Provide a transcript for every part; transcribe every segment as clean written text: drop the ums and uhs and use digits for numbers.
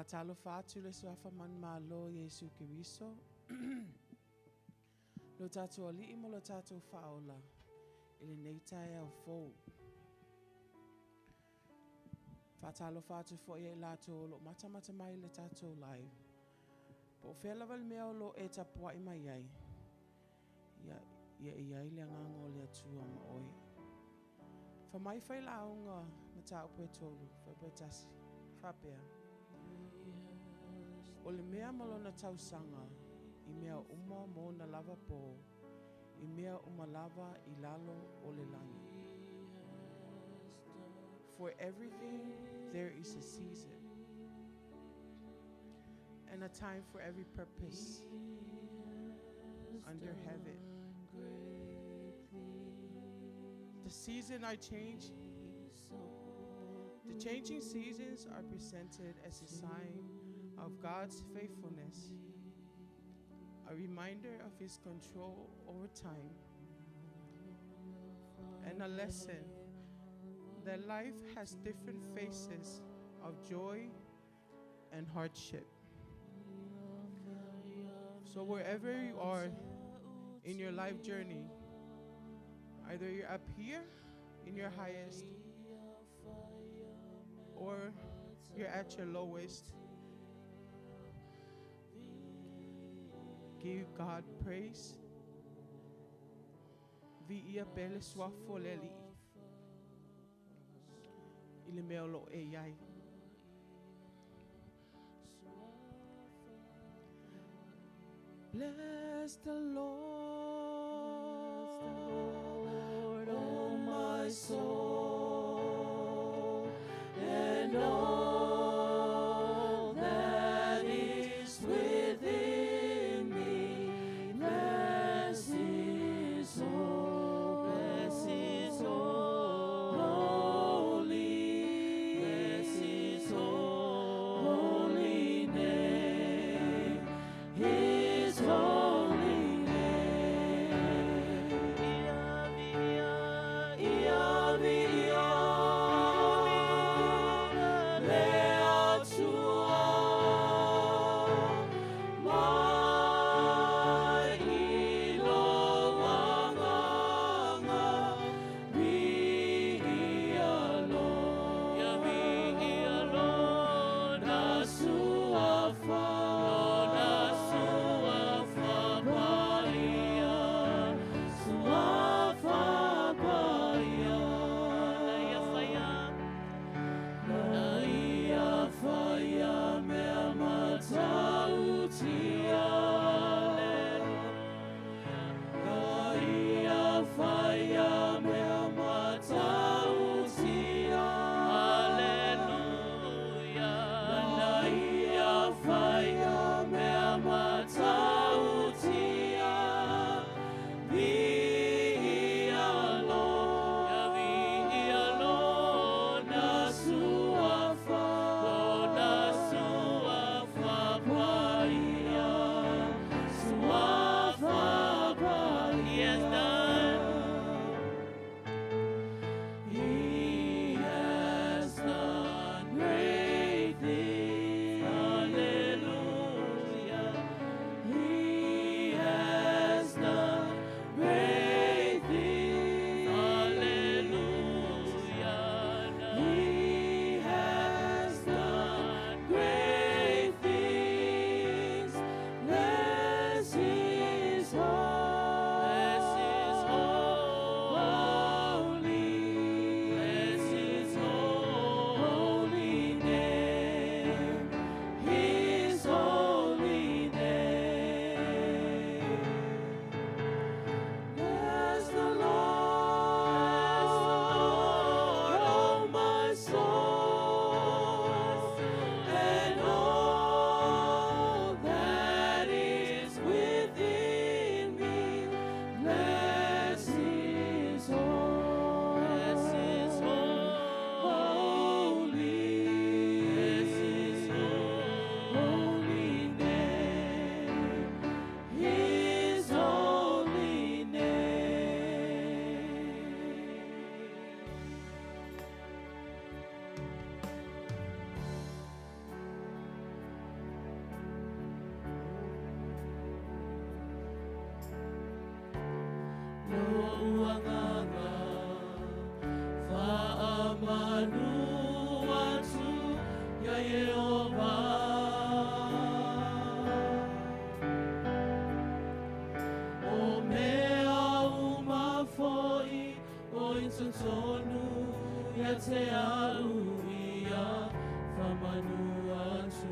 Talofa tu le suafa man malo Yesu Kiriso. Lo tato ali mo lo tato faola. Ili neitai au fo. Talofa tu fo ye lato lo mata mata mai le tato live. Po fela val mea lo e tapua I mai ai. Ia le ngango le atua ma oi. Fa mai fai launga mata upe tolu. Fa petasi. Fa pea. O le mea malona tausanga, I mea uma mo na lava po, I mea uma lava I lalo o le langi. For everything, there is a season, and a time for every purpose under heaven. The season I change, the changing seasons are presented as a sign of God's faithfulness, a reminder of His control over time, and a lesson that life has different phases of joy and hardship. So wherever you are in your life journey, either you're up here in your highest or you're at your lowest, give God praise. Vi ia pele swafo leli. Ile meolo e iai. Bless the Lord, oh my soul, and all that is within me. Bless His holy name. His holy name. Lo'uanganga, fa'amanu atu ya Yehova. O mea umafoi o intutonu ya te au ia whamanu atu.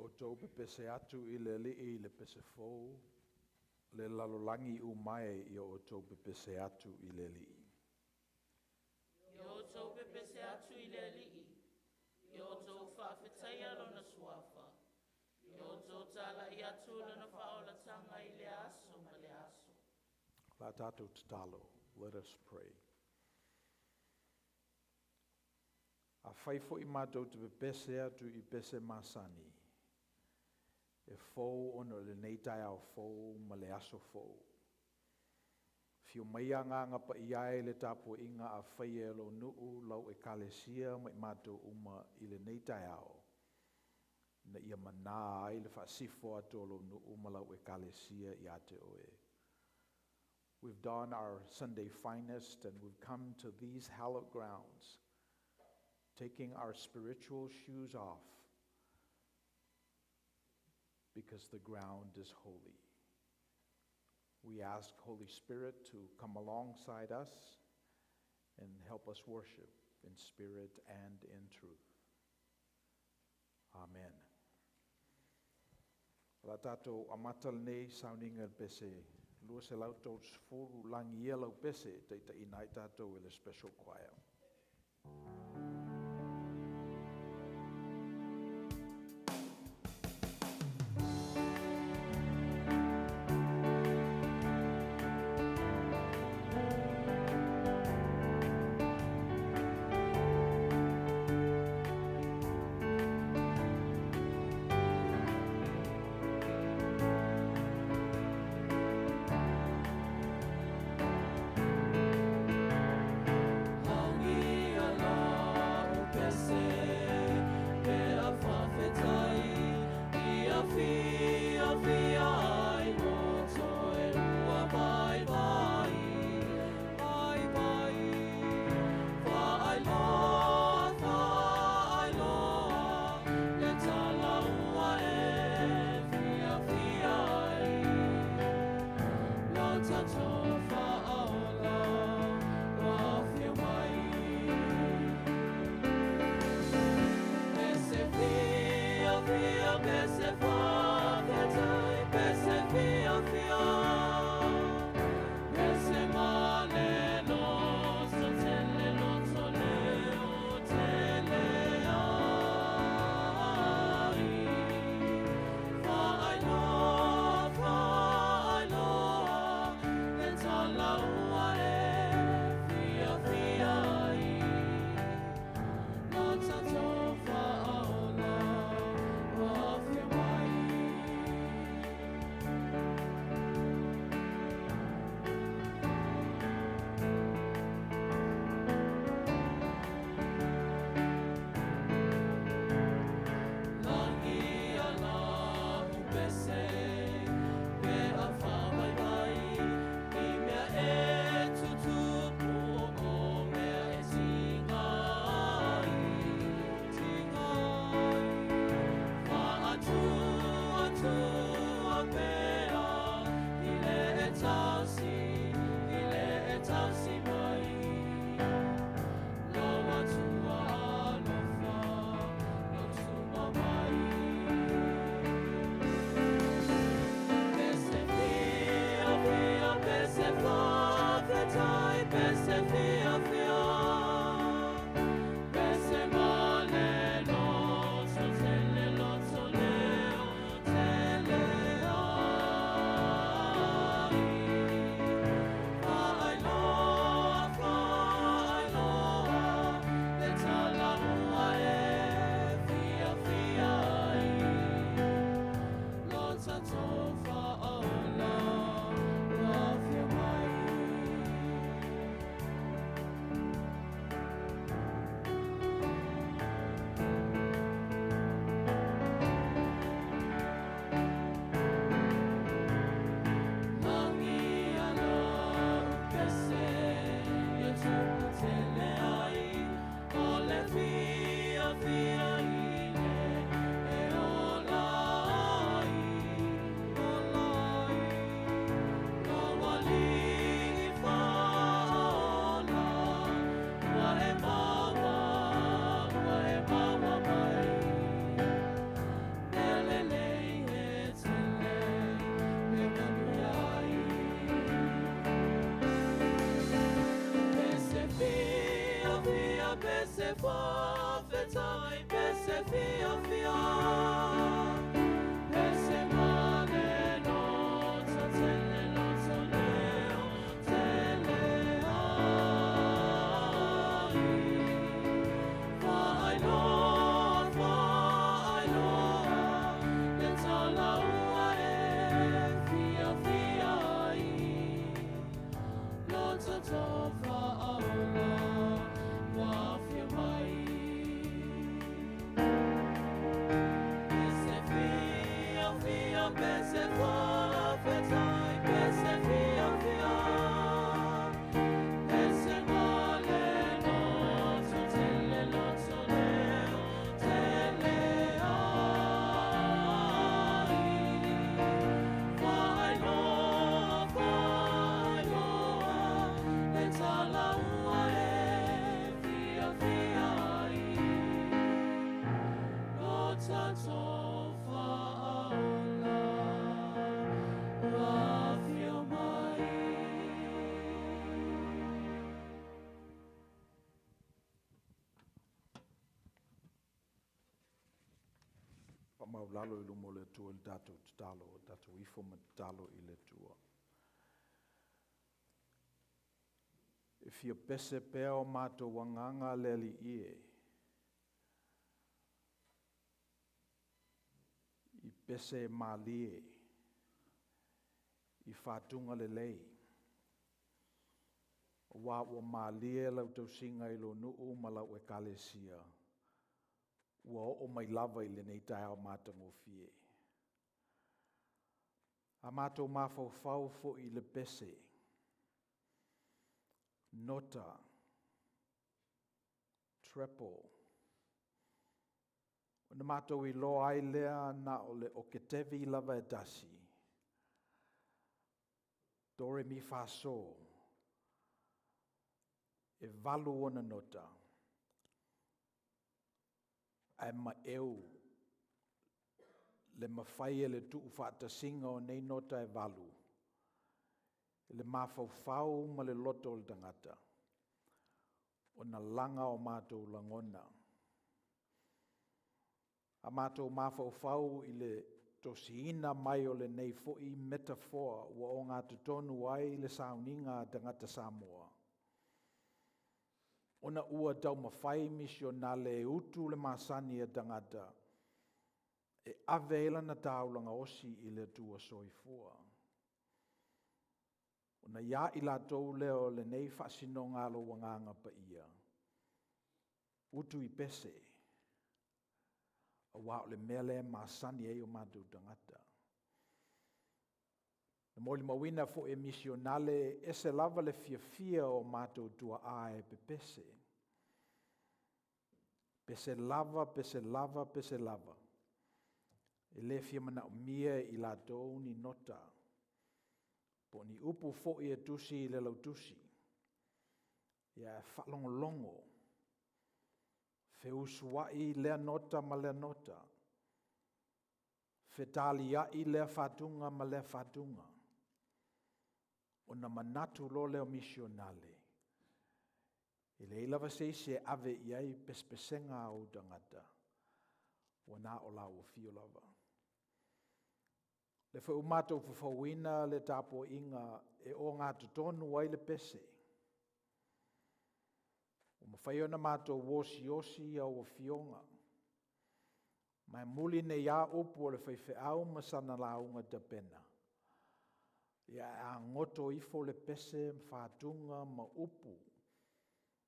o tau pe pese atu I le li le pese fou, le lalolangi mai I o tau pe pese atu I le li. Yo tau pepese atu I le li'i. Yo tau whawhetaia lona suafa. Yo tau tala I atu lona whaolatanga I le aso ma le aso. La tātou te talo, let us pray. A whaifo I mātou te pese atu I pese masani. E fou ono le neitai au fou ma le aso fou. Fio mai anga pa iai le tapu inga a whaie lo nuu lau e kalesia ma I mātou uma I le neitai au. Na ia mana ai le whaasifo ato lo nuu ma lau e kalesia I ate oe. We've done our Sunday finest and we've come to these hallowed grounds, taking our spiritual shoes off because the ground is holy. We ask Holy Spirit to come alongside us and help us worship in spirit and in truth. Amen. La tato amatal nei sounding el pese. Lua se lau tau furu langi ia lau pese te inai tato il special choir. I pese whawhetai, pese fia fia. Pese mane no ta tele no ta leo, tele ai. Whaai loa, le tala ua e fia fia ai. Lo ta tofa aula, wafia mai. Pese fia fia, pese whawhetai, pese fia fia. Pese male no to tele no to leo, tele ai. Whaai loa, le tala ua e fia fia ai. Lo ta tofa aula, wafia mai. Maulalo i lumo le tua le tātou talo, o tātou ifo ma talo i le tua. E fia pese pea o mātou wanganga le li ie. I pese malie. I whātunga le lei. O wā o malie lau tau singa i lo nuu ma lau e kalesia. Ua o mai lava i le nei tae o mātango fie. A mātou mawhau fo i le pese. Nota. Trepo. O na mātou i lo ai lea na o le o ke tevi lava e dasi. Dore mi fa so. E valu ona nota. Ai ma eu le mawhai le tuu whaata singa o nei nota e valu. Le mawhau ma le loto o le tangata. O na langa o mātou langona. A mātou mawhau i le tosiina mai o le nei foi metaphor wa o ngā tutonu ai le sauninga a tangata Samoa. Ona ua tau mawhai misionale e utu le masani e tangata. E aveila na taulanga osi i le tua soifua. Ona ia i la tau leo le nei whasino ngalo wanganga pa ia. Utu i pese. A wao le mele masani e o mātou tangata. Na moli mawina fo e misionale e se lava le fia o mātou tua ae pe pese. Pese lava, pese lava, pese lava. E le fia mana o mia i la tou ni nota. Po ni upu fo i e tusi i le lau tusi. Ia e whalongolongo. Fe usua i lea nota ma lea nota. Fe talia i lea fatunga ma lea fatunga. O na manatu lo leo misionale. I le ilava se ave iai pespesenga au tangata. O na o lau o fio lava. Le wha umato fawina le tapo inga e o ngā tutonu wai le pese. O mawhai ona mato wosi osi au o fionga. Mai muli ne ia upu o le whaiwhe au masana launga te pena. Ia a ngoto ifo le pese whātunga ma upu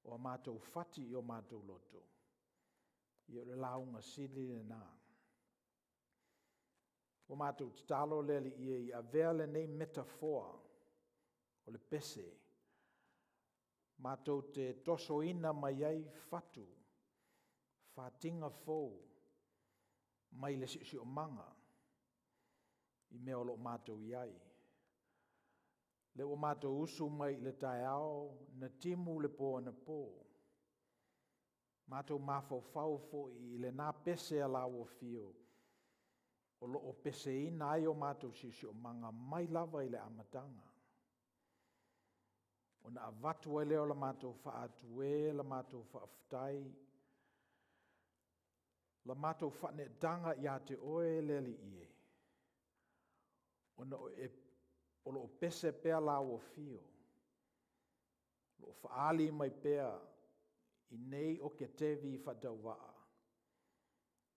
o mātou whati o mātou loto. Ia le launga sili le nā. O mātou talo leli i a vea le nei metaphor o le pese. Mātou te tosoina mai ai whatu, whatinga fōu, mai le si o manga, i mea o lo mātou iai. Le o mātou usu mai le tai ao, na timu le pō na pō. Mātou mafau fau fo i le nā pese a la o fio. O lo o pese ina ai o mātou si o manga mai lava i le amatanga. O na avatu ai leo la mātou whaatue, la mātou whaafutai, la mātou whanetanga i a te oe leli ie. O na o lo pese pea la o fio. Lo whaali mai pea i nei o ke tevi whadawaa.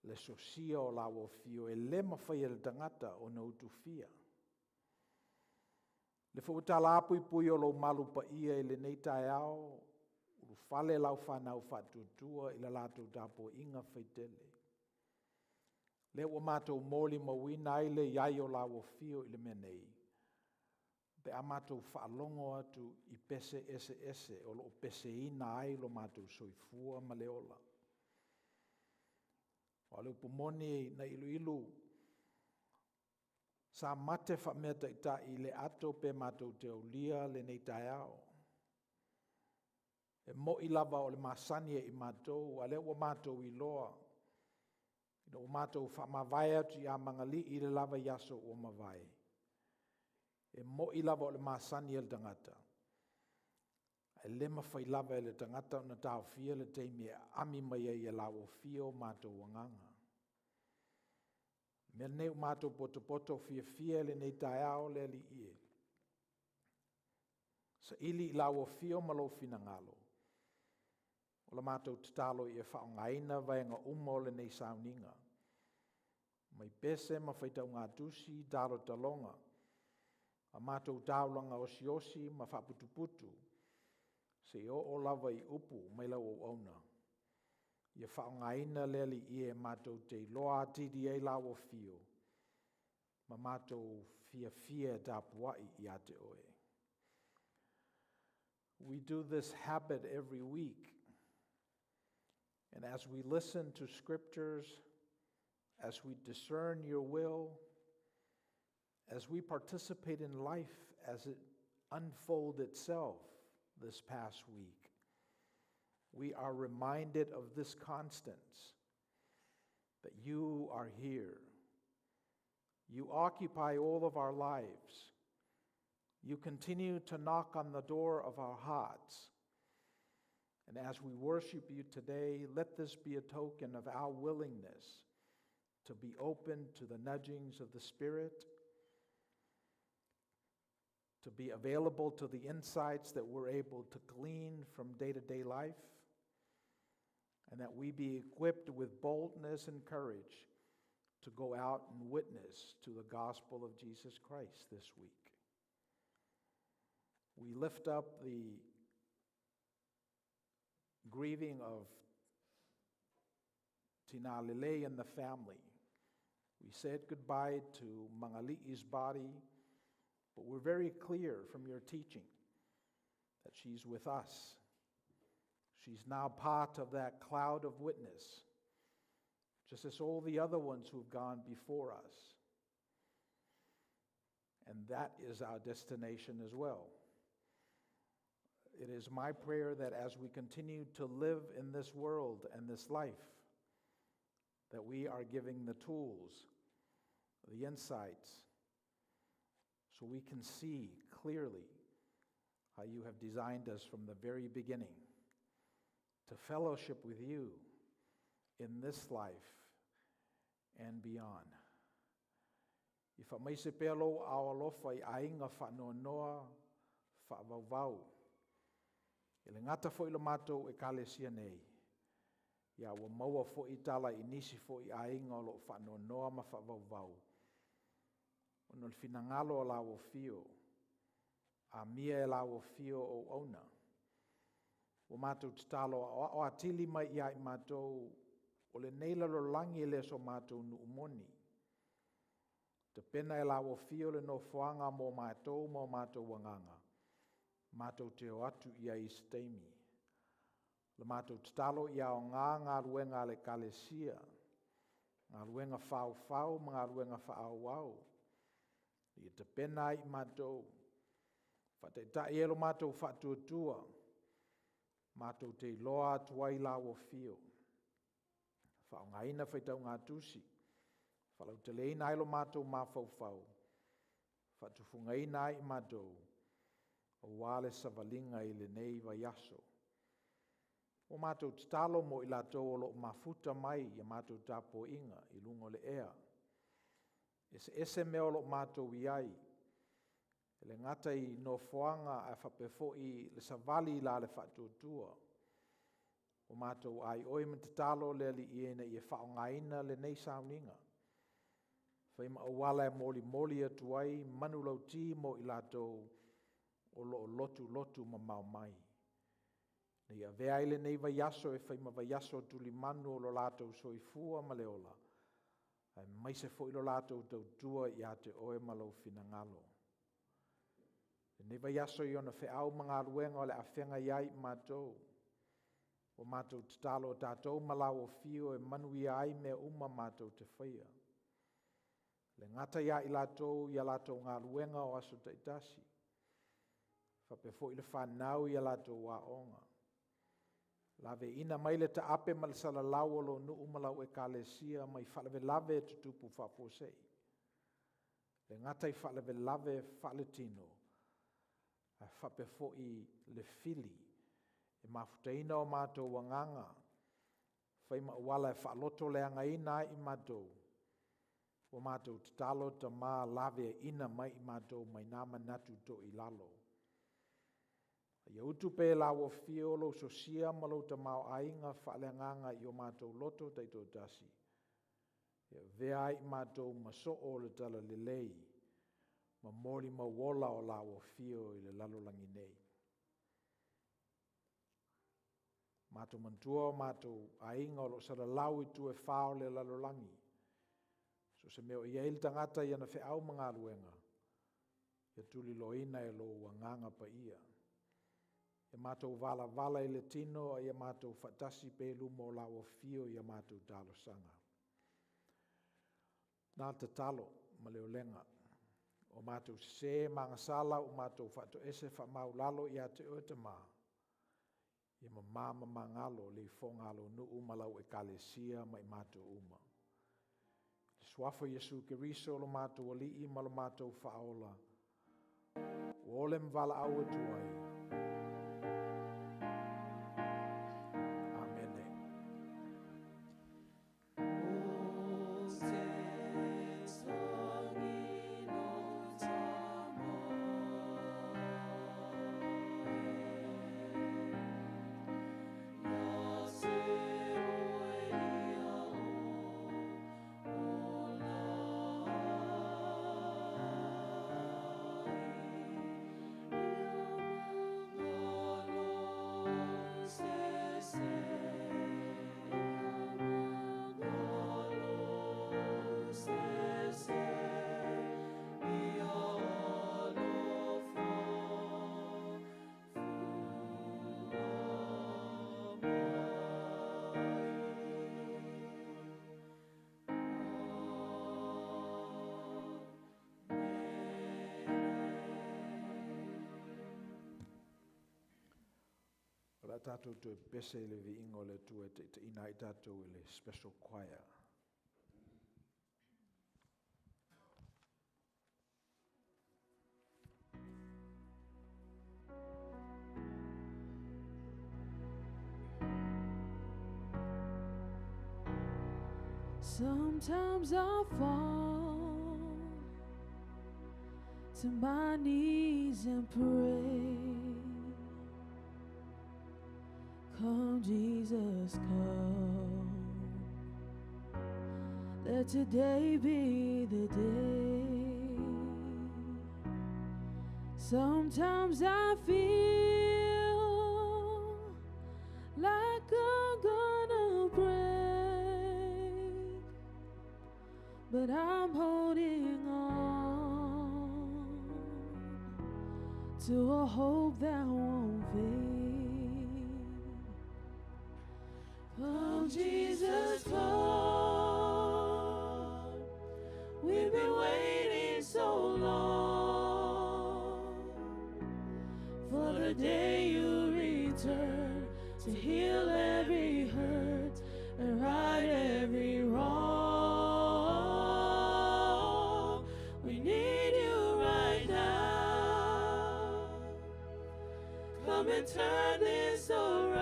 Le sosia o la o fio e lema whai le tangata o na utufia. Le whautala apui pui o lo malupa ia i le nei tae ao, uru whale lau whanau whatutua i la lātou tapo inga whaitele. Le ua mātou mōli mawina ai le iai o la o fio i le menei. Pe a mātou whaalongo atu i pese ese o lo pese ina ai lo mātou soifua ma leola. O le upumoni na ilu sa mate whameta i ta i le ato pe mātou te aulia le nei tae ao. E mo i lava o le masania i mātou, a le ua mātou i loa. I o mātou whamawai atu i a mangali i le lava yaso o mawai. E mo i lava o le masania le tangata. E lema whai lava e le tangata o na tau fia le teimi e ami mai e lawa fio mātou wanganga. Mea nei mātou poto fia le nei tae ao le li ie. Sa ili i lawa fio malo fina ngalo. O la mātou tatalo i e whaongaina vaenga umo le nei sauninga. Mai pese ma whaitau ngā tusi daro talonga. A mātou taulanga osi ma whaputuputu. Se o lava i upu mai lau o auna. Ia whaongaina leli i e mātou te loa tidi e lawa fio. Ma mātou fia tapuai i a te oe. We do this habit every week. And as we listen to scriptures, as we discern your will, as we participate in life as it unfolds itself this past week, we are reminded of this constant, that you are here. You occupy all of our lives. You continue to knock on the door of our hearts. And as we worship you today, let this be a token of our willingness to be open to the nudgings of the Spirit, to be available to the insights that we're able to glean from day-to-day life, and that we be equipped with boldness and courage to go out and witness to the gospel of Jesus Christ this week. We lift up the grieving of Tina Lele and the family. We said goodbye to Mangali'i's body, but we're very clear from your teaching that she's with us. She's now part of that cloud of witness, just as all the other ones who've gone before us. And that is our destination as well. It is my prayer that as we continue to live in this world and this life, that we are giving the tools, the insights, so we can see clearly how you have designed us from the very beginning to fellowship with you in this life and beyond. If a mai se pelo au alofa I ainga whanonoa whaavavau. Ele ngata fo ilo mātou e kalesia nei. Ia wa maua fo I tala I nisi fo I ainga o lo whanonoa ma whaavavau. Ono le finangalo o lawo fio. A mia e lawo fio o ona. O mātou tatalo o atili mai ia I mātou o le neila lo langi le so mātou nu umoni. Te pena e lawo fio le no fuanga mo mātou wanganga. Mātou te o atu ia I steimi. Le mātou tatalo ia o ngā ruenga le kalesia. Ngā ruenga whau, ngā ruenga whau. Ia te pena I mātou. Whate ta elo mātou whatuatua. Mātou te loa tuai lawo fio. Whaongaina whaitau ngā tusi. Whalau te leina ilo mātou mawhauwhau. Whatufungaina I mātou. o wale savalinga i le nei vai aso. O mātou talo mo i lātou o lo mafuta mai i mātou tapo inga i lungo le ea. Ese mea o lo mātou i ai. Le ngata i no foanga a whapefo i le savali i la le whatutua. O mātou ai oi me te talo le li iena i e whaongaina le nei sauninga. Whaima o wala e moli moli atu ai manu lau ti mo i lātou o lo lotu ma mau mai. Nei a vea ile nei vai aso e whaima vai aso tuli manu o lo lātou soifua ma leola. Ai mai se fo i lo lātou tau tua i a te oe ma lau fina ngalo. Nei vai aso i ona wheau mga ruenga o le a whenga iai mātou. O mātou te talo o tātou malau o fio e manu i ai mea uma mātou te whaia. Le ngata ia i lātou ngā ruenga o aso taitasi. Whapefo i le whanau i lātou wa onga. Lave ina mai le ta ape ma le salalau o lo nuu malau e kalesia mai whalewe lave e tutupu whaposei. Le ngata i whalewe lave whale tino. A whapefo i le fili. E mafutaina o mātou wanganga. Whaima wala e whaloto le angaina i mātou. O mātou te talo ta mā lave ina mai i mātou mai nama natu to i lalo. Ia utu pe la wo fio lo sosia malo ta mau ainga whaleanganga i o mātou loto taito tasi. Ia vea i mātou maso o le tala le lei. Ma mori ma wola o la wo fio i le lalolangi nei. Mātou mantua o mātou ainga o lo sara lau i tu e whao le lalolangi. So se meo ia il tangata ia na wheau mga ruenga. Ia tuli loina e lo wanganga pa ia. E mātou vala i le tino, e mātou whatasi pēlu mō la o fio i a mātou talo sanga. Nā te talo, ma leo lenga. O mātou se mangasala, o mātou whato ese whamau lalo i a te oeta mā. I ma māma mangalo le whongalo nu umalau e kalesia mai mātou uma. Swafo Yesu Keriso lo mātou ali i malo mātou whaola. O olem vala au atu ai. Tātou tu pese le vi ingo le tu e te ina i tātou le special choir. Sometimes I fall to my knees and pray. Come, Jesus, come. Let today be the day. Sometimes I feel like I'm gonna break, but I'm holding on to a hope that won't fade. Come, Jesus, come. We've been waiting so long for the day you return to heal every hurt and right every wrong. We need you right now. turn this around.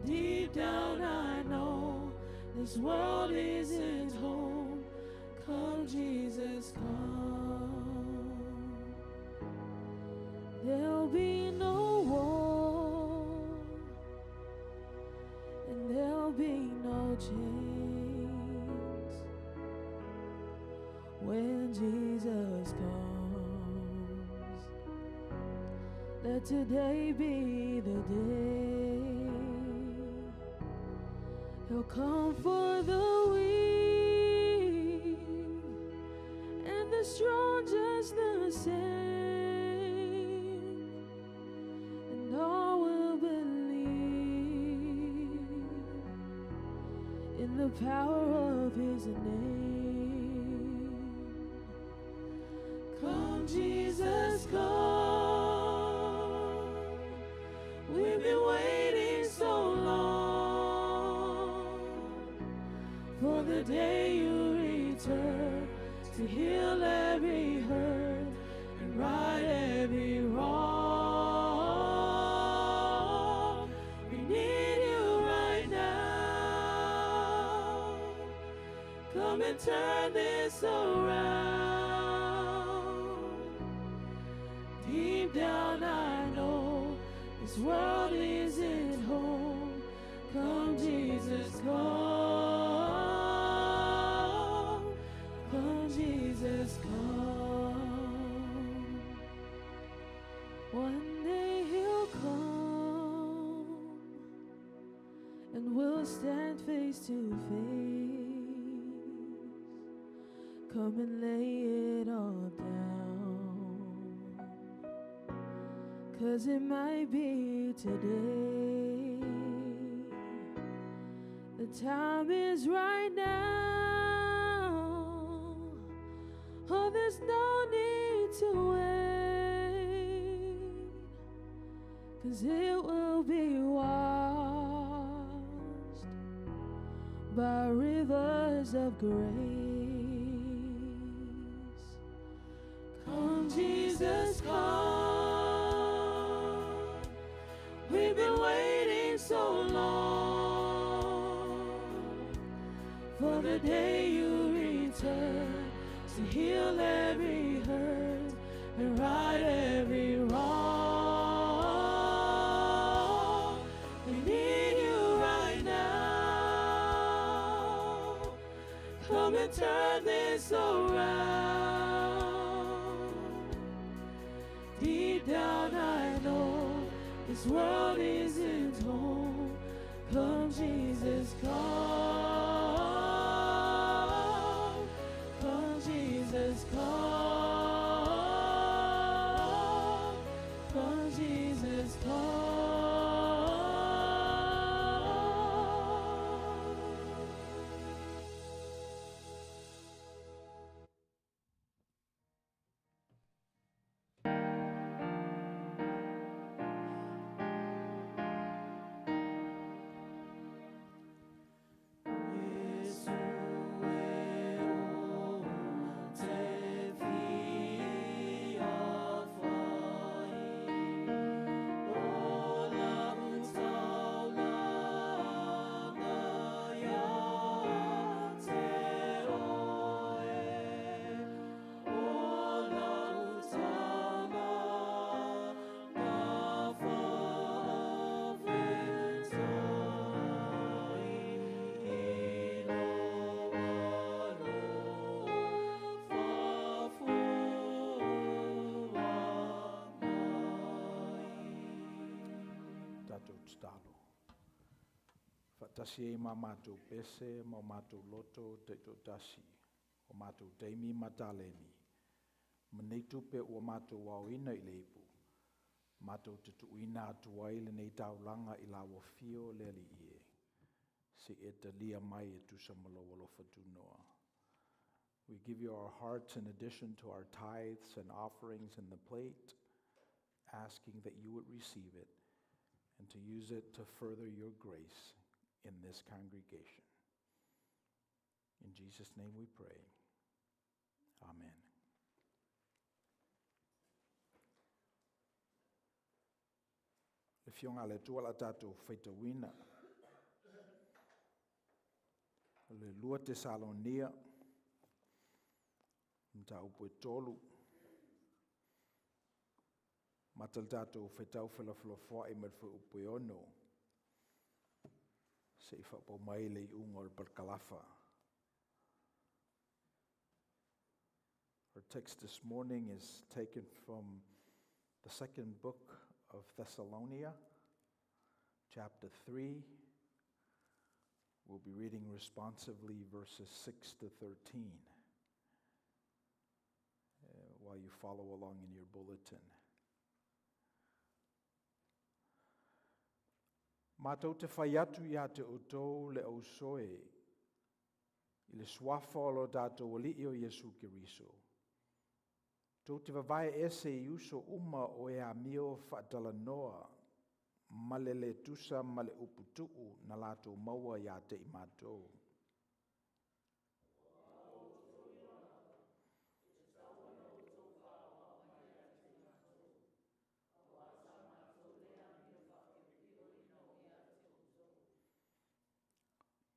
Deep down I know this world isn't home. Come Jesus, come. There'll be no war, and there'll be no chains when Jesus comes. Let today be the day. He'll come for the weak and the strong just the same, and all will believe in the power of his name. Come Jesus, come. We've been waiting so long for the day you return to heal every hurt and right every wrong. We need you right now. Come and turn this around. Deep down I know this world isn't home. Come Jesus, come. Come Jesus, come. One day he'll come and we'll stand face to face. Come and lay it all down, 'cause it might be today. The time is right now. Oh, there's no need to wait, 'cause it will be washed by rivers of grace. Come Jesus, come. We've been waiting so long for the day you return to heal every hurt and right every wrong. We need you right now. Come and turn this around. Deep down I know this world isn't home. Come Jesus, come. Come Jesus, come. Come Jesus, come. Talo. Fatasi e ma mātou pese, ma mātou loto te to tasi, o mātou teimi mataleni. Manei tupe o mātou wauina I leipu, mātou te tuina atuai le nei taulanga I la wafio le li ie. Si e te lia mai e tu samalawalo fatunoa. We give you our hearts in addition to our tithes and offerings in the plate, asking that you would receive it and to use it to further your grace in this congregation. In Jesus' name we pray. Amen. Le fionga le tua la tātou whaitawina. Le lua Tesalonia. Mta upo e tolu. Matal tātou whaitau whalawhalafoa e marwha upo e ono. Se i whapau mai le i unga o Barkalafa. Our text this morning is taken from the second book of Thessalonia, chapter 3. We'll be reading responsively verses 6 to 13 while you follow along in your bulletin. Mātou te whai atu ia te outou le au soe i le swafa o lo tātou alii o Yesu Kiriso. Tau te wawai ese i uso uma o ea mio whaatalanoa ma le tusa ma le uputuu na lātou maua ia te i mātou.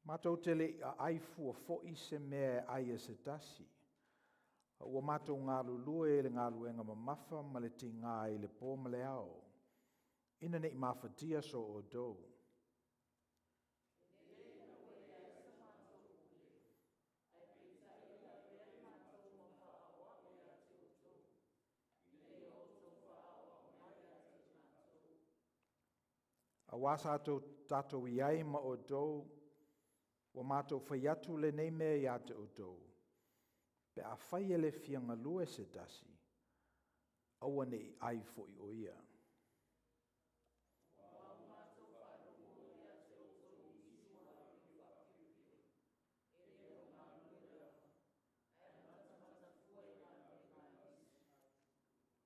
Mātou te le a aifua fo'i se mea ai e se tasi. Ua mātou ngā lulua e le ngā luenga mamafa ma le ti ngā i le pō ma le ao. Ina ne i mawhatia so o dou. A wasa tātou iai ma o dou, wa mātou whai atu le nei mea ia te o dou. Pe a whai ele fianga lue se tasi, aua nei ai fo'i o ia.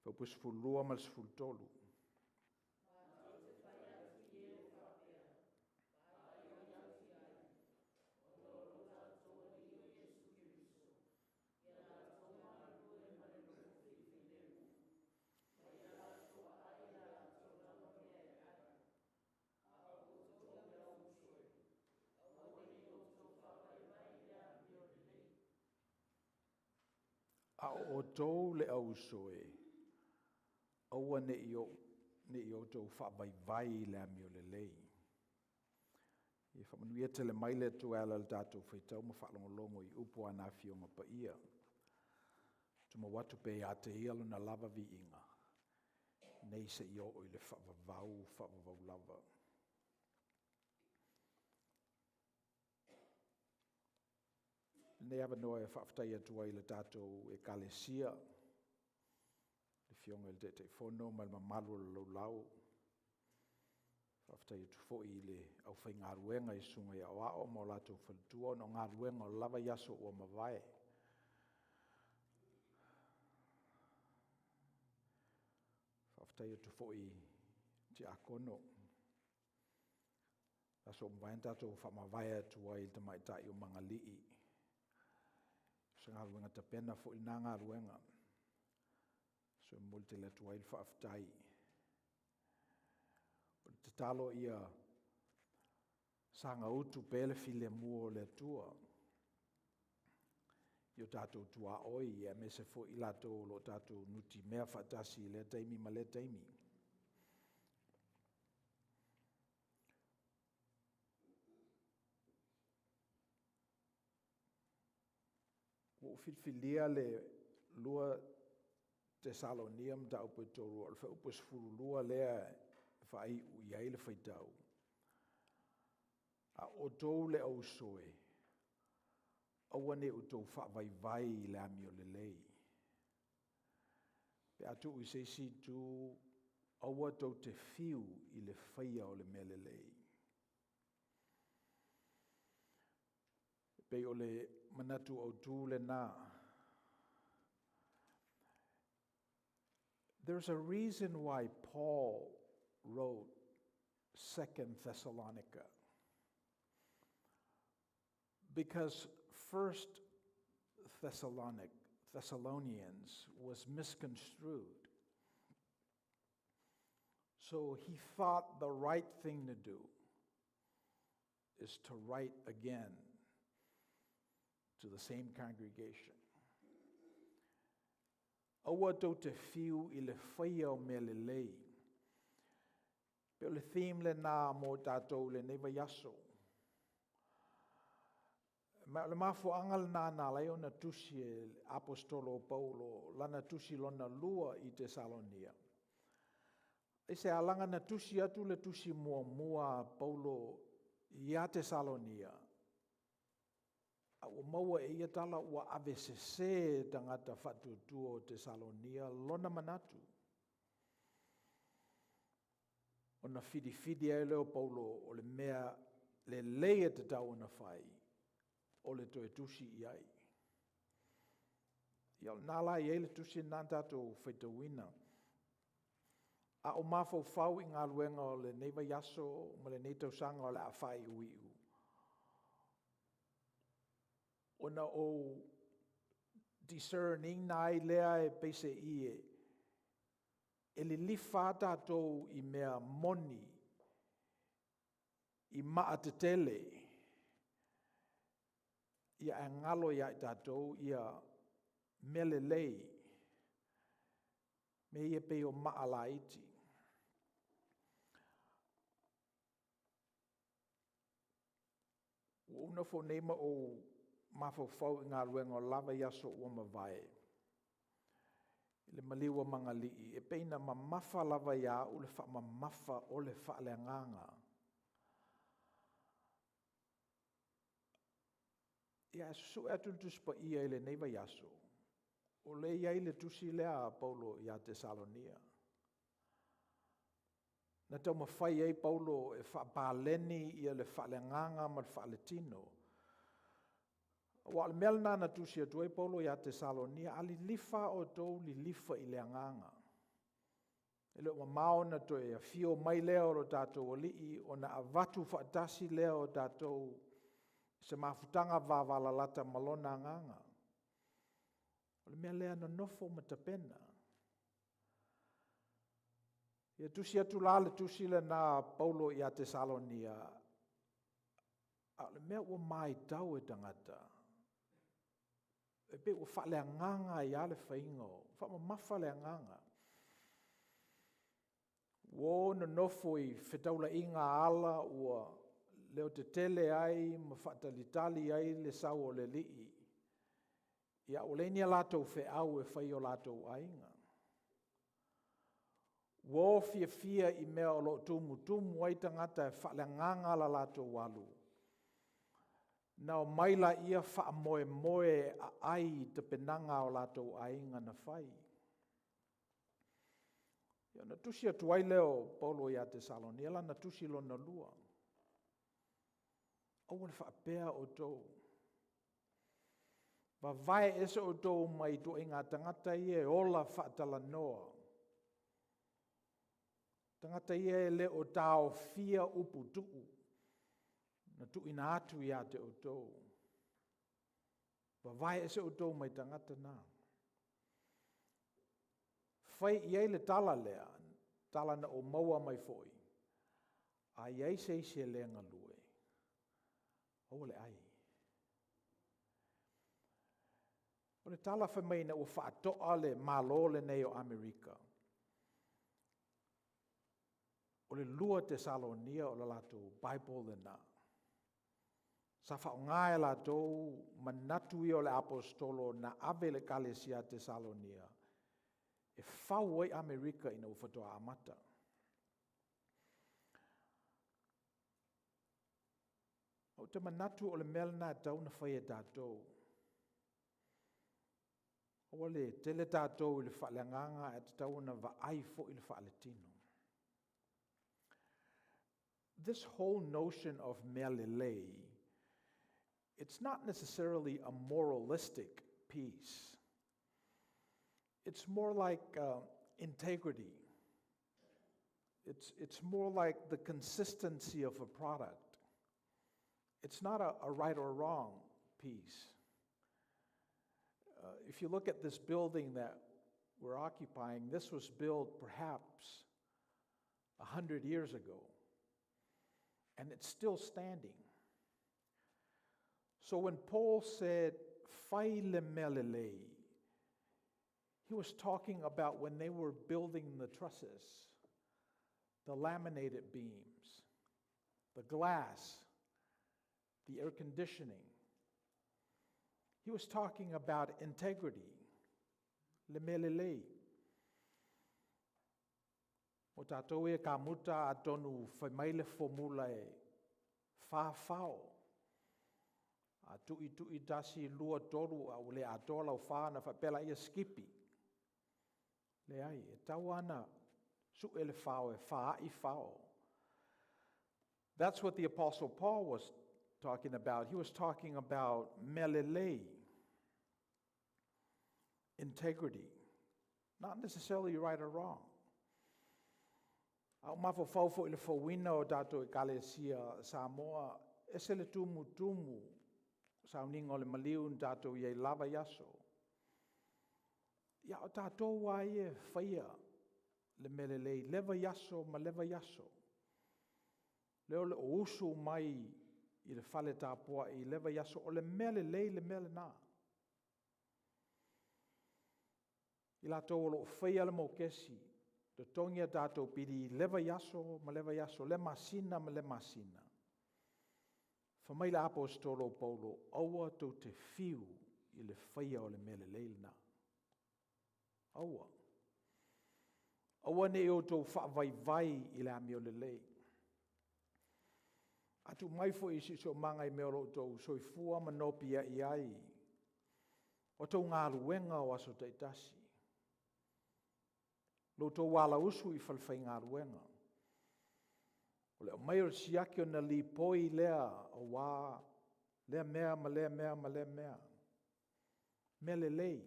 Whapus fulua mal sfultolu. A o tau le au soe, aua ne i o tau whaavai le ami o le lei. I whamanuia te le maile tu ala le tātou whaitau ma whaalongolongo i upo ana fionga pa ia. Tuma watu pe a te ialo na lava vi inga. Nei se i o i le whaavavau lava. Nei awa noa e whaafatai atua i le tātou e kalesia. Le fionga le te whono ma le mamalu le lau. Whaafatai atu fōi i le au whai ngā ruenga i sunga i au ao ma o lātou whalitua no ngā ruenga o lava yaso o mawai. Whaafatai atu fōi te akono. Aso mwaen tātou whamawai atua i te maitai o mangalii. So ngā ruenga ta pena fo i nā ngā ruenga. So multe le tua il whaaftai. O te talo ia sanga utu pele file mua le tua. Io tātou tua oi e me se fo i lato lo tātou nuti mea whaatasi le taimi ma le taimi. O filfilia le lua Tesalonia mta upo toru al fa upo sfuru lua lea fai u iai le faitau. A o tou le au soe. Aua ne o tou whaavai le ami o le lei. Pe atu u se si tu aua tou te fiu i le whaia o le mele lei. Pe o le manatu au tū le nā. There's a reason why Paul wrote 2 Thessalonica. Because 1 Thessalonians was misconstrued. So he thought the right thing to do is to write again to the same congregation. Aua tau te fiu I le whaia o mea le lei. Pe o le theme le nā mō tātou le neiva yaso. Ma le mafo angal nā leo na tusi e apostolo Paulo, lana tusi lona lua I Tesalonia. E se alanga na tusi atu le tusi mua Paulo I a Tesalonia. Ua maua e ia tala ua avesese tangata whatutua o Tesalonia lona manatu. O na whidi ai leo Paulo o le mea le leia te tau na whai o le toe tusi I ai. Ia nā la I le tusi nā tātou whaitawina. A o mafau whau I ngā luenga o le neiva yaso ma le neitau sanga o le a whai uiu. Ona o discerning nai lea e pese I e li lifa tātou I mea moni, I maa te tele, ia e ngalo ia I tātou, ia mele lei, me ia pe o maa la iti. Una fo neima o mafau I ngā ruenga o lava yaso ua mawai. Le maliwa mangalii, e peina mamafa lava ia o le wha mamafa o le wha le nganga. Ia su atu tuspa ia I le neiva yaso. O le ia I le tusi lea Paulo ia Tesalonia. Na tau mawhai ai Paulo e wha pāleni ia le wha le nganga ma le wha le tino. Wa le melna na tusi atu ai Paulo ia Tesalonia ali lifa o tou li lifa I le nganga. E le mao na to e fio mai leo o tātou o lii o na avatu whaatasi leo o tātou se mafutanga vāwala lata malona nganga. O le mea lea na nofo matapena. Ia tusi atu la le tusi le na Paulo ia Tesalonia. A le mea ua mai tau e tangata. E pe ua wha nganga ia le whaingo. Wha mafa le nganga. Wo na nofo I whetaula inga ala ua leo te tele ai ma whaatalitali ai le sau o le lii. Ia o lenia latou whe au e whai o latou ainga. Wo fia I mea o lo tumu ai tangata e wha nganga la latou walu. Nau maila ia wha moe a ai te penanga o latou ainga na whai. Ia na tusi atu ai leo Paulo ia Tesalonia la na tusi lo na lua. Au le wha pea o tou. Va vai ese o tou mai to inga tangata ia e ola wha tala noa. Tangata ia e le o tau fia upu tuu. Na tu ina atu ia te o tou. Va vai ese o tou mai tangata nā. Whai iei le tala lea, tala na o maua mai foi. A iei se lenga lue. O le ai. O le tala whai mai na o whaatoa le malo le nei o Amerika. O le lua Tesalonia o le lato Bible le nā. Sa whaongae latou manatu I o le apostolo na ave le kalesia Tesalonia. E whau ai Amerika ina ufatoa amata. O te manatu o le melna tau na whai e tātou. O le tele tātou I le whaalenganga e tau na vaai fo I le whaaletino. This whole notion of melelei, it's not necessarily a moralistic piece. It's more like integrity. It's more like the consistency of a product. It's not a right or wrong piece. If you look at this building that we're occupying, this was built perhaps 100 years ago. And it's still standing. So when Paul said, "Faile melele," he was talking about when they were building the trusses, the laminated beams, the glass, the air conditioning. He was talking about integrity. Le melele. O tātou e ka muta atonu whaimaile formula e whāwhao. A tui tasi lua toru au le atoa lau whāna whapela ia skipi. Le ai, e tau ana su ele whao e whaai whao. That's what the Apostle Paul was talking about. He was talking about melele, integrity. Not necessarily right or wrong. Au mafo fau ile fawina o dato e kalesia Samoa esele tumu sauninga o le maliu dato ye lava yaso. Ya o dato wa ye whaia le melele leva yaso ma leva yaso. Leo le usu mai i le whale tāpua i leva yaso o le melele le mele nā. I la tō lo whaia le mo kesi. To tongia dato pidi leva yaso, le masina ma le masina. Whamaila apostolo Paulo, aua to te fiu i le whaia o le mele leilna. Aua. Aua ne o tō whaavai i le ami o le lei. Atu mai fo isi so manga i meo lo tō soifua manopia i ai. O tō ngā ruenga o aso teitasi. Lo tō wala usu i whalwhai ngā ruenga. O leo mai o siake o na li poi lea o wā, lea mea ma lea mea ma lea mea. Mele lei.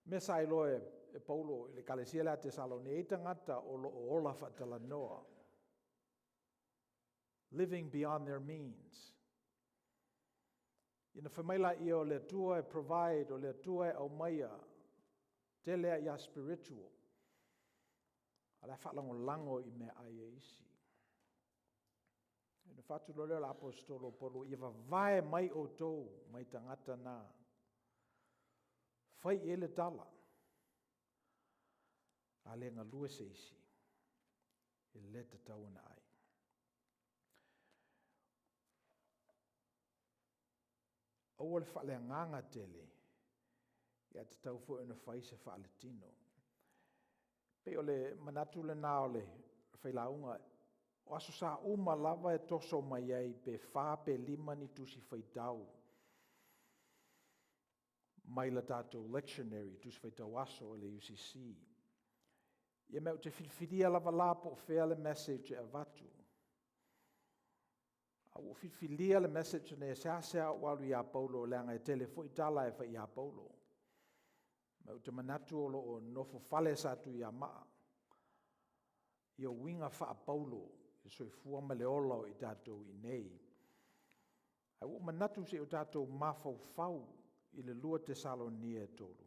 Me sai loe e Paulo i le kalesia lea te salone e tangata o lo o ola whatala noa. Living beyond their means. Ina whamaila i o le tua e provide o le tua e au maia. Te lea ia spiritual. Ala whalango lango i me ai e isi. Ina whatulo leo la apostolo Paulo i vai mai o tō mai tangata nā. Whai ele tala. A le ngā lue se isi. I leta tauna ai. O le whale nganga tele. Ia te tau fo ina whaise whaaletino. Pe o le manatu le nā o le whailaunga, o aso sa uma lava e toso mai ai pe whā pe lima ni tusi whaitau. Mai la tātou lectionary, tusi whaitau aso o le UCC. Ia meu te whiwhiria lava lapo o whea le message e avatu. Au whiwhiria le message ne sea walu ia Paulo o leanga e telefo i tala e whai ia Paulo. Mau te manatu o nofo fale satu i a maa. I o winga wha Paulo, i soi fuama le ola i tātou i nei. Ai o manatu se o tātou mafau fau i le lua te Salonia e tolu.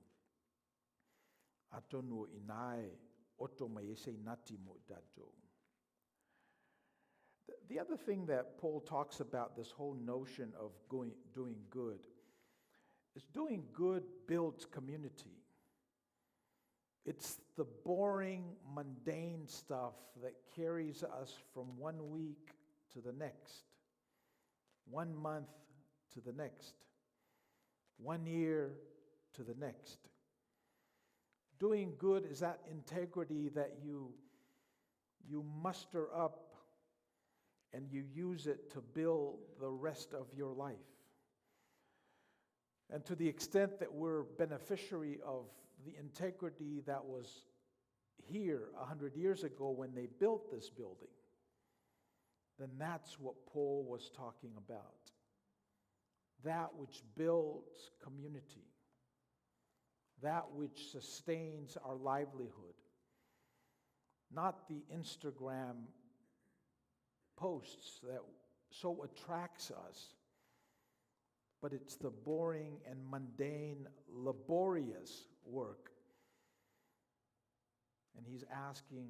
A tonu o inae, oto mai ese inati mo i tātou. The other thing that Paul talks about, this whole notion of doing good, is doing good builds community. It's the boring, mundane stuff that carries us from 1 week to the next, 1 month to the next, 1 year to the next. Doing good is that integrity that you muster up and you use it to build the rest of your life. And to the extent that we're beneficiary of the integrity that was here 100 years ago when they built this building, then that's what Paul was talking about. That which builds community. That which sustains our livelihood. Not the Instagram posts that so attracts us, but it's the boring and mundane, laborious work. And he's asking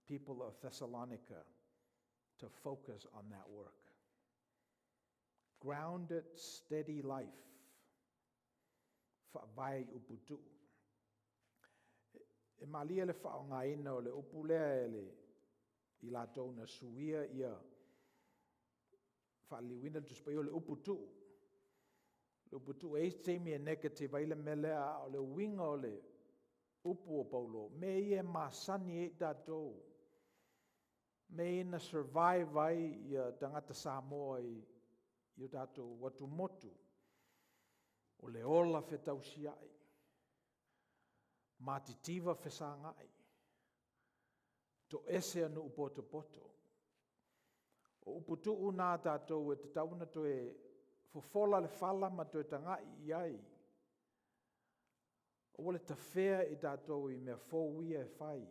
people of Thessalonica to focus on that work. Grounded, steady life. Whaavai uputu. E malia le whaongaina o le upulea i lātou na suia ia whaaliwina tuspai o le uputu. Le uputu e teimi e negative ai le melea o le winga o le upu o Paulo. Me ia masani e tātou. Me ina survive ai ia tangata Samoa i tātou watu motu. O le ola whetausia ai. Matitiva whesanga ai. To ese anu upoto poto. O uputu una tātou e te tauna to e fofola le whala ma to e tangai i ai. O le tawhea i tātou i mea fōwia e whai.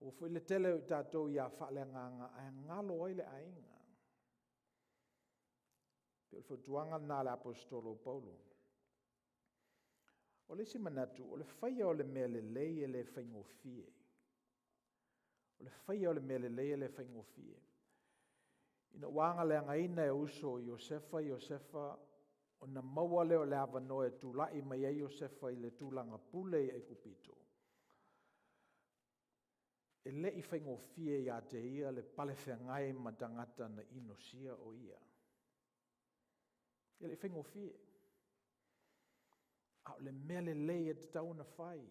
O fui le tele i tātou i a whale nganga a ngalo ai le ainga. Pio le whautuanga nā le apostolo Paulo. O le si manatu, o le whaia o le mea le lei e le whaingofie. O le whaia o le mea le lei e le whaingofie. Ina wanga le angaina e uso Iosefa, o na maua leo le avano e tūlai mai e Iosefa i le tūlanga pule e kupito. E le i whaingofie i a te ia le pale whengai ma tangata na inosia o ia. E le whaingofie. Au le mea le lei e te tauna whai.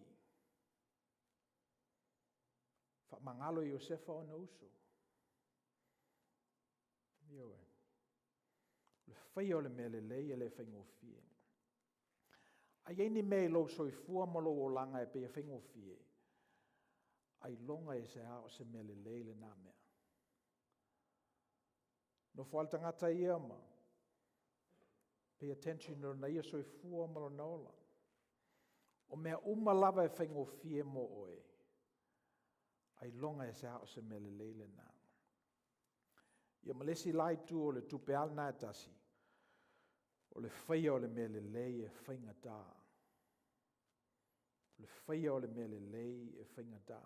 Wha mangalo Iosefa o na uso. Ioe. Le whai o le mea le lei e le whaingofie. A ieni mea lo soifua malo o langa e pia whaingofie. Ai longa e se hao se mea le lei le nā mea. No whaaltangata ia ma. Pay attention no na ia soifua malo naola. O mea lava e whaingofie mo oe. Ai longa e se hao se mea le lei le nā. Ia malesi lai tu o le tupe alna e tasi. O le whaia o le mea le lei e whaingata. O le whaia o le mea le lei e whaingata.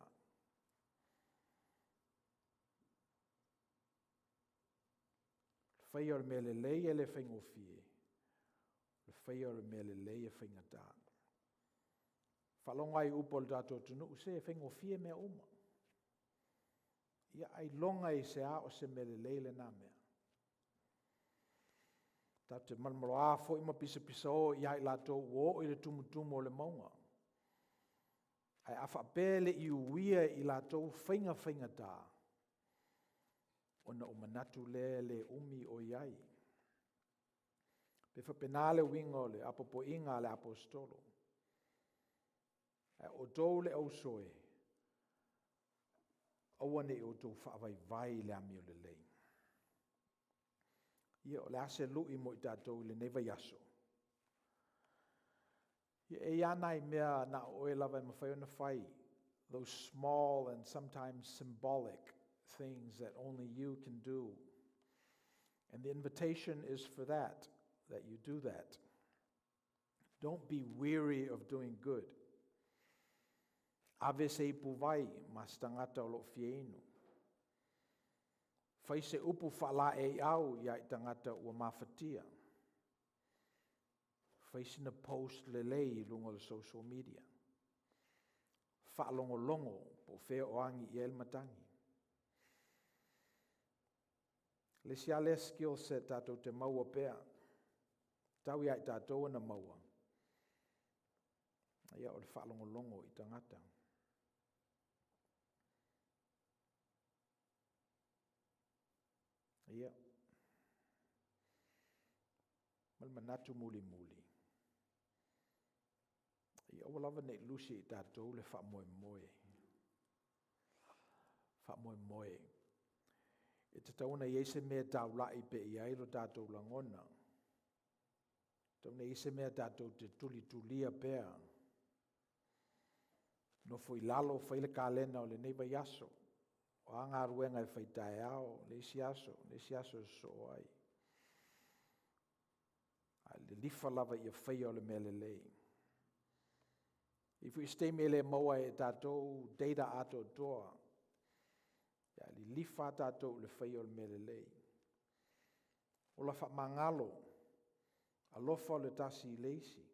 Whaia o le mea le lei e le whaingofie. Le whaia o le mea le lei e whaingata. Whalonga i upo le tātou tunu se e whaingofie mea uma. Ia ai longa i se a o se mele leile nā mea. Tāte manmaro a fo ima pisa o i ai lātou o i le tumutumu o le maunga. Ai awha pēle i uia i lātou whainga tā. O na umanatu le umi o iai. Pe whapenale winga o le apopo inga le apostolo. Ai o tau le au soe. Awane o tau whaavai le ami o le lei. Ia o le ase lui mo i tātou le neva yaso. Ia e anai mea na oe lava i mawhai ona whai. Those small and sometimes symbolic things that only you can do. And the invitation is for that you do that. Don't be weary of doing good. Ave se ipuvai mas tangata o lo fieinu. Fai se upu whala e au ia i tangata ua mawhatia. Fai sina post lelei lungo le social media. Whaalongo longo po whea oangi i el matangi. Le sia le skill set tātou te maua pēr. Tau ia i tātou ana maua. Ia o le whaalongo longo i tangata. Ia. Malmanatu muli. Ia o lava nei lusi i tātou le wha moe. Wha moe. E te tauna i eise mea tau lai pe i airo tātou langona. Tauna i eise mea tātou te tulia pēr. No foi lalo whaile kālena o le neiva yaso. O anga ruenga e whaitai ao, le isi aso so ai. A le lifa lava i a whaia o le mea le lei. I fui stei mele maua e tātou, deida ato toa, Ia li lifa tātou le whai o le mele lei. O la wha mangalo, alofa o le tasi i leisi.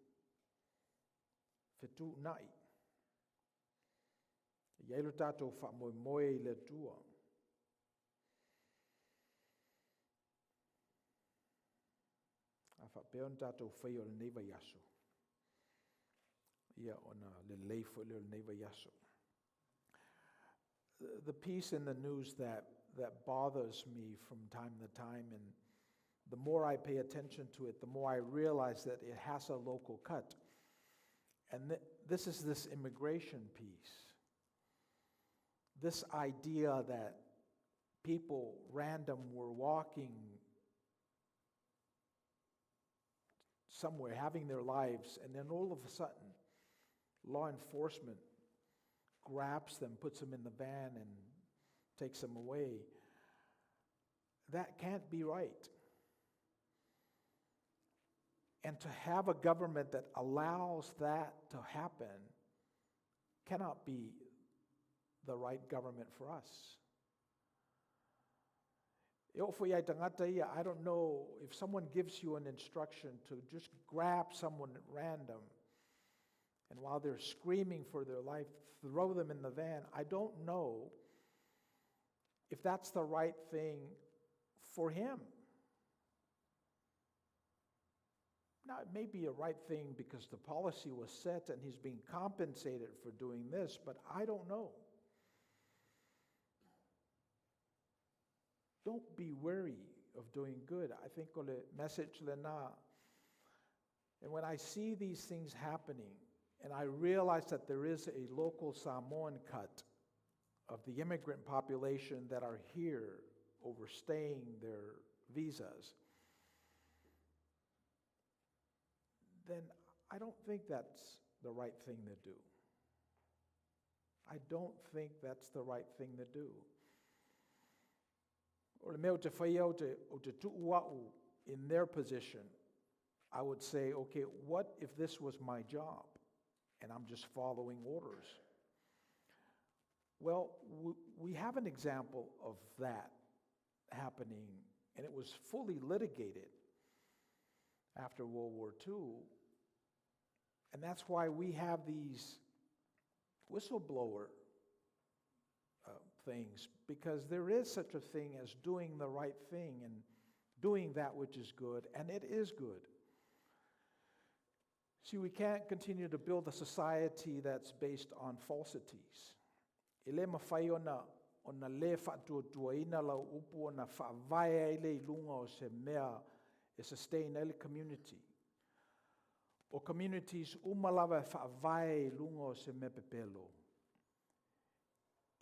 Whetū nai. Ia ilo tātou wha moe moe i le tua. A wha peon tātou whai o le neiva yaso. Ia ona le leifo le neiva yaso. The piece in the news that bothers me from time to time, and the more I pay attention to it, the more I realize that it has a local cut. And this is this immigration piece. This idea that people random were walking somewhere, having their lives, and then all of a sudden, law enforcement grabs them, puts them in the van, and takes them away. That can't be right. And to have a government that allows that to happen cannot be the right government for us. I don't know if someone gives you an instruction to just grab someone at random, and while they're screaming for their life, throw them in the van. I don't know if that's the right thing for him. Now, it may be a right thing because the policy was set and he's being compensated for doing this, but I don't know. Don't be weary of doing good. I think on the message lena. And when I see these things happening, and I realize that there is a local Samoan cut of the immigrant population that are here overstaying their visas, then I don't think that's the right thing to do. I don't think that's the right thing to do. In their position, I would say, okay, what if this was my job and I'm just following orders? Well, we have an example of that happening, and it was fully litigated after World War II. And that's why we have these whistleblower things, because there is such a thing as doing the right thing and doing that which is good, and it is good. See, we can't continue to build a society that's based on falsities. Ele mawhai ona le whaatuatuaina lau upu ona whaavae ele ilunga o se mea e sustain ele community. O communities umalawa whaavae ilunga o se mea pepelo.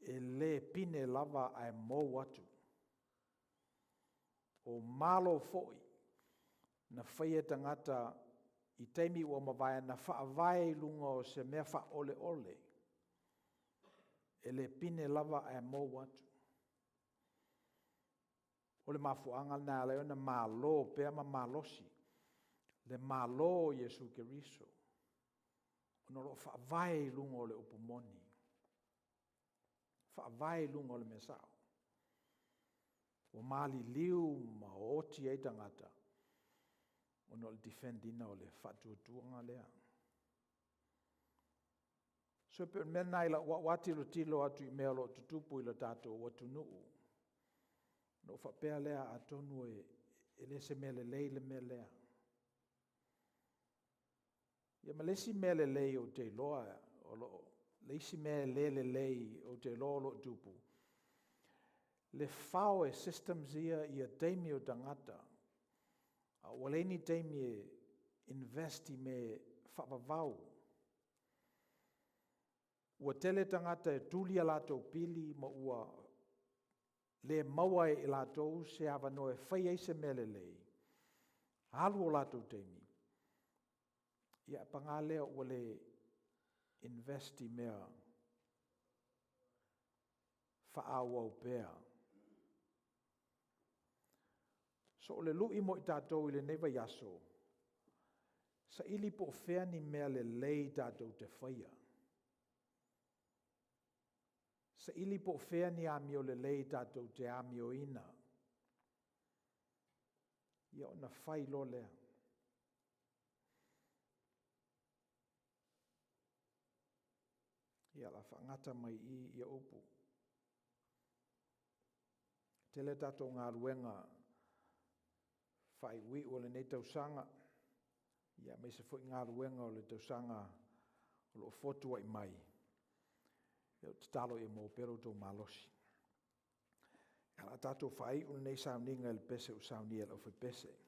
E le pine lava ai mō atu. O malo foi na whaia tangata i teimi ua mawai na whaavae lunga o se mea wha ole ole. E le pine lava ai mō atu. O le mafuanga nā leo na malo pea ma malosi. Le malo Yesu Keriso. O no lo whaavae lunga o le upumoni. Whaavae lunga o le mesao. O mali liu ma oti e tangata. O no le defendina o le whatuatuanga lea. So pe mena ila watilo tilo atu I mea lo tutupu ila tato watu nuu. No whapea lea atonu e lese mele lei le mea lea. Ia malesi mele lei o te loa o lo. Leisi mele lei o te loa lo tupu. Le whao e systems ia teimi o tangata. Waleni teimi e investi me whapavau. Ua tele tangata e tuli a lato pili ma ua le maua e lato se ava no e whai eise mele lei. Halu o lato teimi. Ia pangalea ua le investi mea whaawau pea. So le lui mo I tātou I le neva yaso. Sa ili po whea ni mea le lei tātou te whaia. Sa ili po fea ni ami o le lei tātou te ami o ina. Ia o na whai lo lea. Ia la whangata mai ia upu. Tele tātou ngā ruenga whai wi o le nei tausanga. Ia me se fwoi ngā ruenga o le tausanga o lo fotu ai mai. Ia o te talo i mō pero tō malosi. Ia la tātou whai o le nei sauninga il pese o sauni e lau whai pese. Oh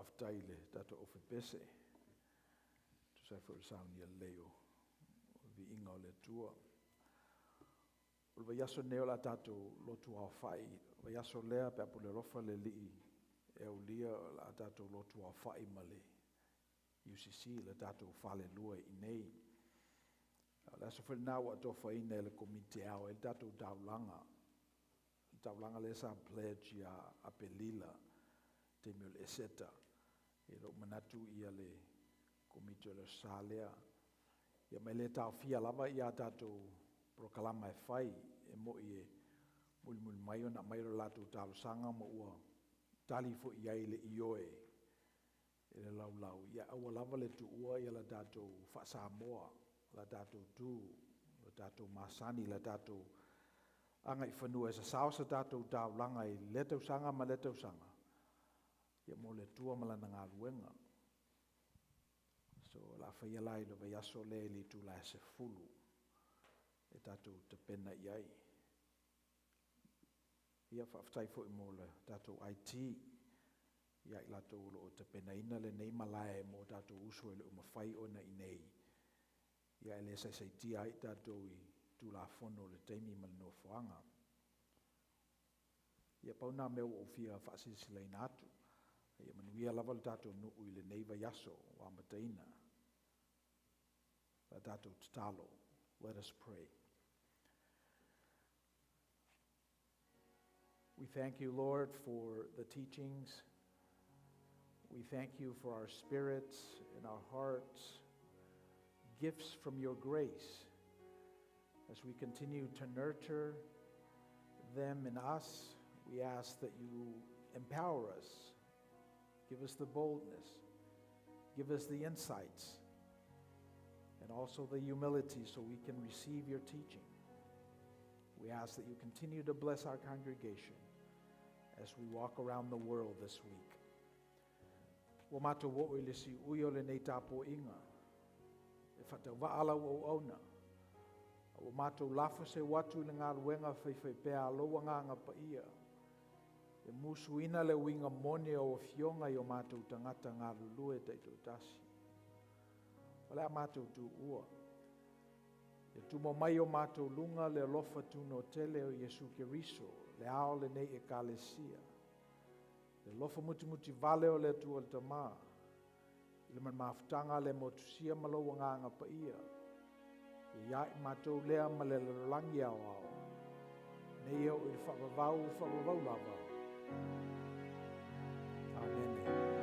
whaaftai le tatou ofe pese. Tu sai fo sauni leo. Vi inga o le tua. O le yaso neo la tatou lotu au fai. O yaso lea pe apu le rofa le lii. E o lia la tatou lotu au fai male. UCC le tatou fale lua i nei. La so fo na wa to fa ina le komite au e tatou taulanga. Taulanga le sa pledge ya apelila te mil eseta. E lo manatu ia le komite le salea. Ia mai le tau fia lava ia tatou prokalama e fai e mo i mul mai ona mai lo latou talusanga mo ua tali fo iai le ioe. E le lau ia aua lava le tuua ia la tatou fa Samoa, la tatou tu, la tatou masani, la tatou anga i whanua e sa sao sa tatou taulanga i letau sanga ma letau sanga. Ia mo le tua malana ngā luenga. So la whaia lai lo vai aso le li tu la se fulu. E tatou te pena iai. Ia whaftai fo i mo le tatou IT. Ia i latou lo o te pena ina le nei malae mo tatou uso e le umawhai ona i nei. Ia e le sai tia i tatou i tu la fono le teimi mal no whaanga. Ia pauna meo o fia whaasisi leina atu. Ia manuia lava le tatou nuu i le neiva yaso wa mataina. La tatou tatalo. Let us pray. We thank you, Lord, for the teachings. We thank you for our spirits and our hearts, gifts from your grace. As we continue to nurture them in us, we ask that you empower us, give us the boldness, give us the insights, and also the humility so we can receive your teaching. We ask that you continue to bless our congregation as we walk around the world this week. Wa mato wo o le si uyo le nei tapo inga. E whata waala o auna. O mato lafa se watu le ngā ruenga whaiwhai pēa loa nganga pa ia. E musu ina le winga mone o fionga i o mato tangata ngā lulue teitou tasi. O lea mato tu ua. E tumo mai o mato lunga le lofa tuno tele o Yesu Keriso. Le ao le nei e kalesia. Le lofa muti vale o le tua le tamā. I le man mafutanga le motusia malo nganga pa ia. I ia i matou lea ma le langi au au. Nei eo i whakavau lava. Amen.